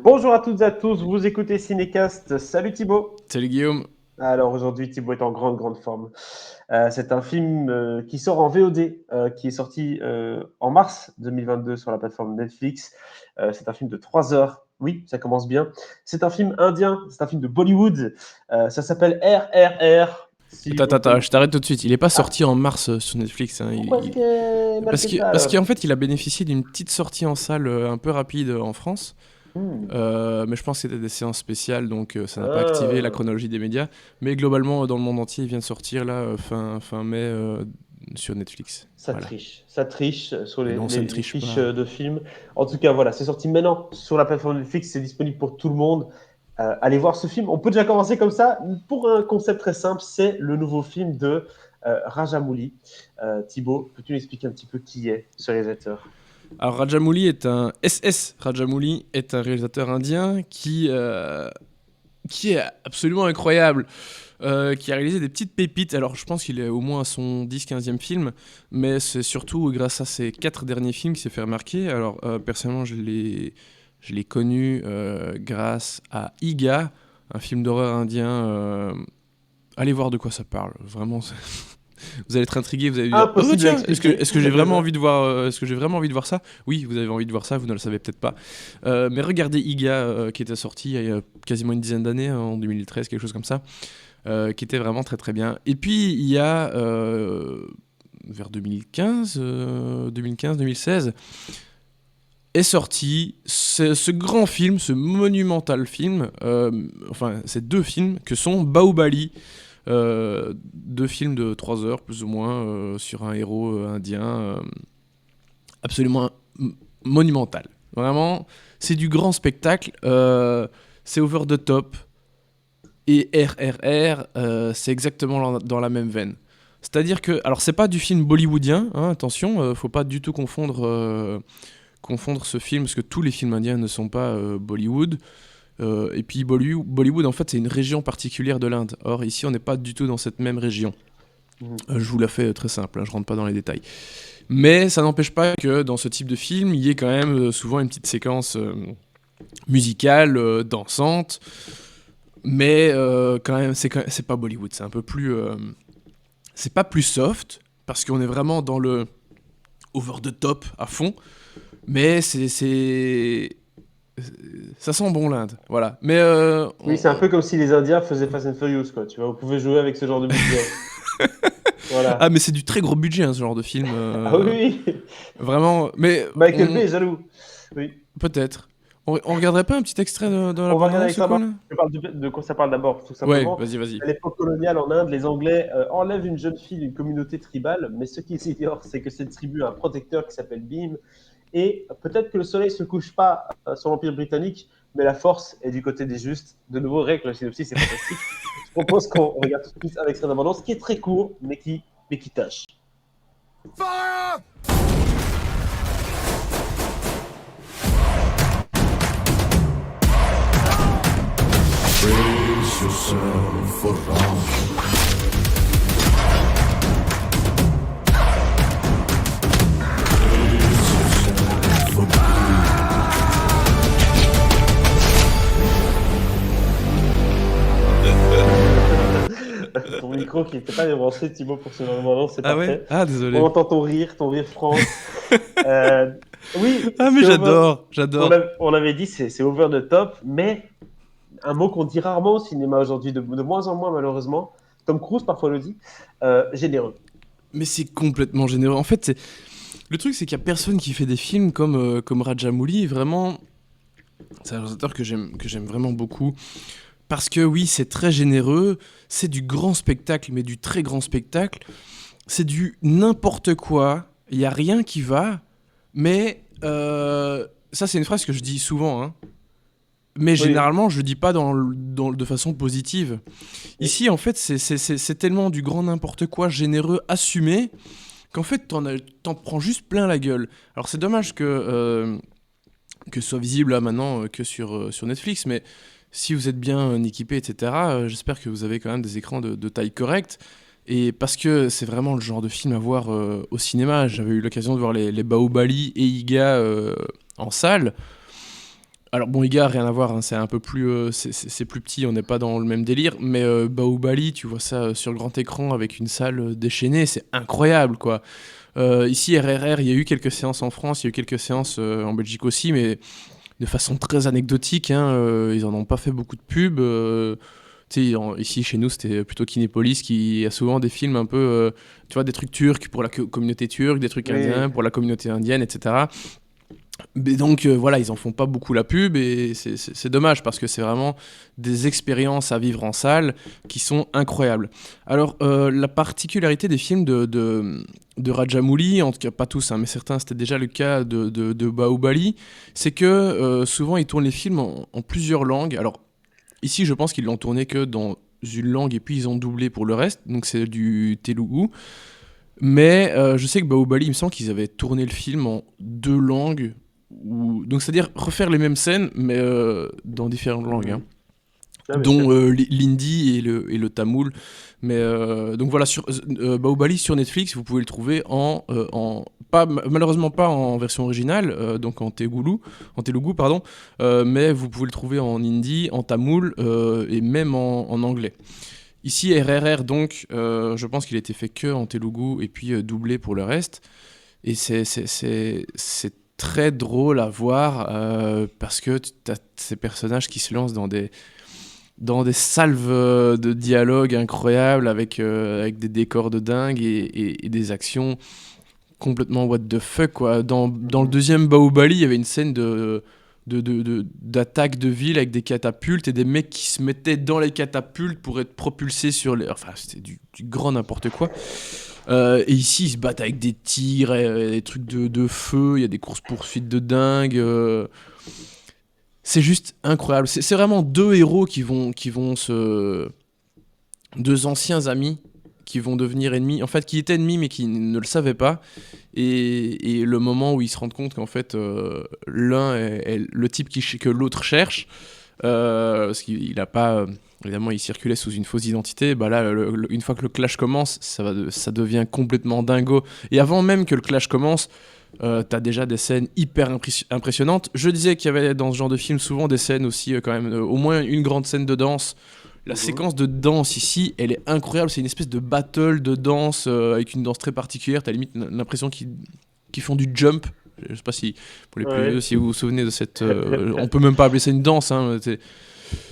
Bonjour à toutes et à tous, vous écoutez Cinécast. Salut Thibaut. Salut Guillaume. Alors aujourd'hui, Thibaut est en grande forme. C'est un film qui sort en VOD, qui est sorti en mars 2022 sur la plateforme Netflix. C'est un film de 3 heures. Oui, ça commence bien. C'est un film indien, c'est un film de Bollywood. Ça s'appelle RRR. Si vous Attends, connaissez. je t'arrête tout de suite. Il est pas Ah, sorti en mars sur Netflix, hein. pourquoi est-ce que mal fait ça Parce alors? qu'en fait, il a bénéficié d'une petite sortie en salle un peu rapide en France. Hmm. Mais je pense que c'était des séances spéciales, donc ça n'a pas activé la Ah. chronologie des médias. Mais globalement, dans le monde entier, il vient de sortir là, fin mai sur Netflix. Voilà. Ça triche sur Et les, non, ça les- ne les triche fiches pas. de films. En tout cas, voilà, c'est sorti maintenant sur la plateforme Netflix, c'est disponible pour tout le monde. Allez voir ce film. On peut déjà commencer comme ça pour un concept très simple. C'est le nouveau film de Rajamouli. Thibaut, peux-tu nous expliquer un petit peu qui est ce réalisateur? Alors Rajamouli est un SS. Rajamouli est un réalisateur indien qui est absolument incroyable. Qui a réalisé des petites pépites. Alors, je pense qu'il est au moins à son 10-15e film, mais c'est surtout grâce à ses 4 derniers films qu'il s'est fait remarquer. Alors, personnellement, je l'ai connu grâce à Iga, un film d'horreur indien. Allez voir de quoi ça parle. Vraiment, vous allez être intrigué, vous allez dire oh bah Impossible à tiens, expliquer. est-ce que j'ai vraiment envie de voir est-ce que j'ai vraiment envie de voir ça. Oui, vous avez envie de voir ça, vous ne le savez peut-être pas. Mais regardez Iga qui était sorti il y a quasiment une dizaine d'années, en 2013, quelque chose comme ça, qui était vraiment très très bien. Et puis il y a vers 2015-2016 est sorti ce grand film, ce monumental film, enfin ces deux films que sont Bahubali, deux films de 3 heures plus ou moins sur un héros indien absolument monumental. Vraiment, c'est du grand spectacle, c'est over the top. Et RRR, c'est exactement dans la même veine. C'est-à-dire que, alors c'est pas du film bollywoodien, hein, attention, faut pas du tout confondre ce film, parce que tous les films indiens ne sont pas Bollywood. Et puis Bollywood, en fait, c'est une région particulière de l'Inde. Or, ici, on n'est pas du tout dans cette même région. Mhm. Je vous la fais très simple, hein, je rentre pas dans les détails. Mais ça n'empêche pas que dans ce type de film, il y ait quand même souvent une petite séquence musicale, dansante. Mais quand même, c'est pas Bollywood, c'est un peu plus. C'est pas plus soft, parce qu'on est vraiment dans le over the top à fond. Mais ça sent bon l'Inde, voilà. Mais Oui, c'est un peu comme si les Indiens faisaient Fast and Furious, quoi. Tu vois, vous pouvez jouer avec ce genre de budget. ah, Voilà. mais c'est du très gros budget, hein, ce genre de film. Ah oui, oui. Vraiment. Mais Michael Bay est jaloux. Oui. peut-être. On regarderait pas un petit extrait de la On va regarder bande-annonce avec ou ça. quoi là? Je parle de quoi ça parle d'abord, tout Ouais, simplement. vas-y. À l'époque coloniale en Inde, les Anglais enlèvent une jeune fille d'une communauté tribale, mais ce qu'ils ignorent, c'est que cette tribu a un protecteur qui s'appelle Bhim. Et peut-être que le soleil ne se couche pas sur l'Empire britannique, mais la force est du côté des justes. De nouveau, règle, le synopsis, c'est fantastique. Je propose qu'on regarde tout de suite un extrait d'abondance qui est très court, mais qui tâche. Fire! Brace yourself for round. Brace yourself for Ton micro qui n'était pas débranché, Thibaut, pour ce moment, c'est Ah ouais? parfait. Ah, On désolé. entend ton rire franc. Euh, oui, Ah, mais c'est over. On, j'adore. a- on avait dit c'est over the top, mais un mot qu'on dit rarement au cinéma aujourd'hui, de moins en moins malheureusement. Tom Cruise parfois le dit, généreux. Mais c'est complètement généreux. En fait, le truc, c'est qu'il y a personne qui fait des films comme Rajamouli. Vraiment, c'est un réalisateur que j'aime vraiment beaucoup. Parce que oui, c'est très généreux. C'est du grand spectacle, mais du très grand spectacle. C'est du n'importe quoi. Il n'y a rien qui va. Mais ça, c'est une phrase que je dis souvent, hein. Mais Oui, généralement, je le dis pas de façon positive. oui. Ici, en fait, c'est tellement du grand n'importe quoi, généreux, assumé, qu'en fait, t'en prends juste plein la gueule. Alors, c'est dommage que ce soit visible là maintenant que sur Netflix, mais si vous êtes bien équipé, etc., j'espère que vous avez quand même des écrans de taille correcte. Et parce que c'est vraiment le genre de film à voir au cinéma. J'avais eu l'occasion de voir les Bahubali et Iga en salle. Alors bon, Iga, rien à voir, hein, c'est un peu plus, c'est plus petit, on n'est pas dans le même délire, mais Bahubali, tu vois ça sur le grand écran avec une salle déchaînée, c'est incroyable, quoi. Ici, RRR, il y a eu quelques séances en France, il y a eu quelques séances en Belgique aussi, mais de façon très anecdotique, hein, ils en ont pas fait beaucoup de pubs. Tu sais, ici, chez nous, c'était plutôt Kinépolis qui a souvent des films un peu, tu vois, des trucs turcs pour la communauté turque, des trucs Oui, indiens pour la communauté indienne, etc. Mais donc voilà, ils en font pas beaucoup la pub et c'est dommage parce que c'est vraiment des expériences à vivre en salle qui sont incroyables. Alors la particularité des films de Rajamouli, en tout cas pas tous, hein, mais certains c'était déjà le cas de Bahubali, c'est que souvent ils tournent les films en plusieurs langues. Alors ici je pense qu'ils l'ont tourné que dans une langue et puis ils ont doublé pour le reste, donc c'est du Telugu. Mais je sais que Bahubali, il me semble qu'ils avaient tourné le film en deux langues. Donc c'est-à-dire refaire les mêmes scènes, mais dans différentes langues, hein. ah, bien sûr. Dont l'hindi et le tamoul. Mais donc voilà, Bahubali sur Netflix, vous pouvez le trouver malheureusement pas en version originale, donc en telugu, pardon, mais vous pouvez le trouver en hindi, en tamoul et même en anglais. Ici, RRR, donc, je pense qu'il a été fait que en telugu et puis doublé pour le reste. Et c'est très drôle à voir parce que tu as ces personnages qui se lancent dans des salves de dialogue incroyables avec des décors de dingue et des actions complètement what the fuck, quoi. Dans le deuxième Bahubali, il y avait une scène d'attaque de ville avec des catapultes et des mecs qui se mettaient dans les catapultes pour être propulsés sur les... Enfin, c'était du grand n'importe quoi. Et ici, ils se battent avec des tirs, et des trucs de feu, il y a des courses-poursuites de dingue. C'est juste incroyable. C'est vraiment deux héros qui vont se... Deux anciens amis qui vont devenir ennemis, en fait qui étaient ennemis mais qui ne le savaient pas, et le moment où ils se rendent compte qu'en fait l'un est le type que l'autre cherche, parce qu'il a pas, évidemment il circulait sous une fausse identité, bah là une fois que le clash commence, ça devient complètement dingo, et avant même que le clash commence, t'as déjà des scènes hyper impressionnantes. Je disais qu'il y avait dans ce genre de film souvent des scènes aussi quand même, au moins une grande scène de danse. La Mhm. séquence de danse ici, elle est incroyable. C'est une espèce de battle de danse avec une danse très particulière. T'as limite l'impression qu'ils font du jump. Je sais pas si, pour les plus vieux, Ouais. si vous vous souvenez de cette. On peut même pas appeler ça une danse, hein.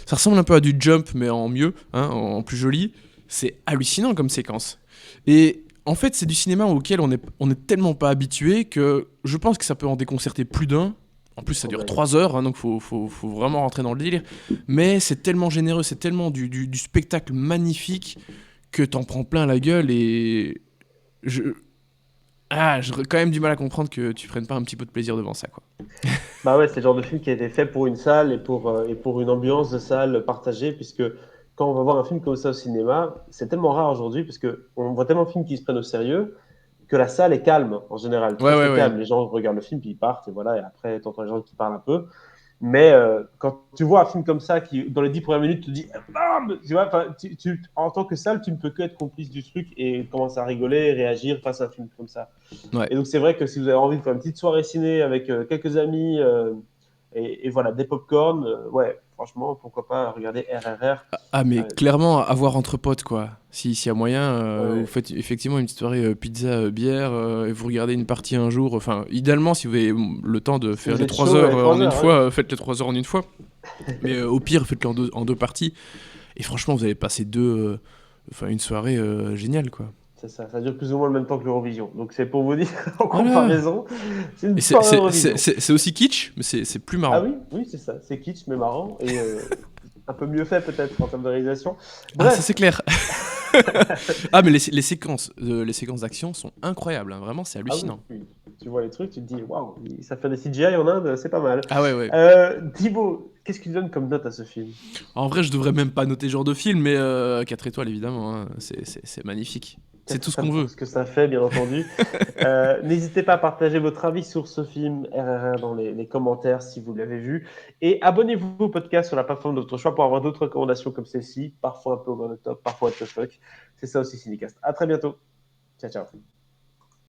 Ça ressemble un peu à du jump, mais en mieux, hein, en plus joli. C'est hallucinant comme séquence. Et en fait, c'est du cinéma auquel on est tellement pas habitué que je pense que ça peut en déconcerter plus d'un. En plus, ça Oh, dure ben, 3 heures, hein, donc faut vraiment rentrer dans le délire. Mais c'est tellement généreux, c'est tellement du spectacle magnifique que t'en prends plein la gueule, et je, j'aurais quand même du mal à comprendre que tu prennes pas un petit peu de plaisir devant ça, quoi. bah ouais, c'est le genre de film qui a été fait pour une salle et pour une ambiance de salle partagée, puisque quand on va voir un film comme ça au cinéma, c'est tellement rare aujourd'hui, parce que on voit tellement de films qui se prennent au sérieux, que la salle est calme en général, Ouais, très ouais, très ouais. calme. Les gens regardent le film, puis ils partent, et voilà, et après, tu entends les gens qui parlent un peu. Mais quand tu vois un film comme ça, qui dans les 10 premières minutes te dit bam, tu vois, en tant que salle, tu ne peux que être complice du truc et commencer à rigoler, réagir face à un film comme ça. Ouais. Et donc c'est vrai que si vous avez envie de faire une petite soirée ciné avec quelques amis et voilà, des pop-corn, ouais, franchement, pourquoi pas regarder RRR. Ah, mais Euh, clairement, avoir entre potes, quoi. S'il y a moyen, vous ouais. faites effectivement une petite soirée pizza, bière, et vous regardez une partie un jour. Enfin, idéalement, si vous avez le temps de Si faire vous les êtes 3 chaud, heures les en trois une heures, ouais. fois, faites les 3 heures en une fois. Mais au pire, faites-le en deux parties. Et franchement, vous allez passer enfin, une soirée géniale, quoi. C'est ça, ça dure plus ou moins le même temps que l'Eurovision. Donc c'est pour vous dire, en Voilà. comparaison, c'est une Et c'est soirée c'est- c'est- Eurovision. c'est- c'est aussi kitsch, mais c'est plus Ah marrant. oui, oui, c'est ça. C'est kitsch, mais marrant et un peu mieux fait peut-être en termes de réalisation. Ah, ça c'est Bref, clair. Ah, mais les séquences d'action sont incroyables, hein. Vraiment, c'est ah oui, hallucinant. oui. Tu vois les trucs, tu te dis, waouh, ça fait des CGI en Inde, c'est pas mal. Ah ouais, ouais. Thibaut, qu'est-ce que tu donnes comme note à ce film? En vrai, je devrais même pas noter ce genre de film, mais 4 étoiles, évidemment, hein. C'est magnifique. C'est 4 tout ce étoiles qu'on pour veut. ce que ça fait, bien entendu. N'hésitez pas à partager votre avis sur ce film RRR dans les commentaires si vous l'avez vu. Et abonnez-vous au podcast sur la plateforme de votre choix pour avoir d'autres recommandations comme celle-ci, parfois un peu over the top, parfois what the fuck. C'est ça aussi Cinecast. À très bientôt. Ciao, ciao.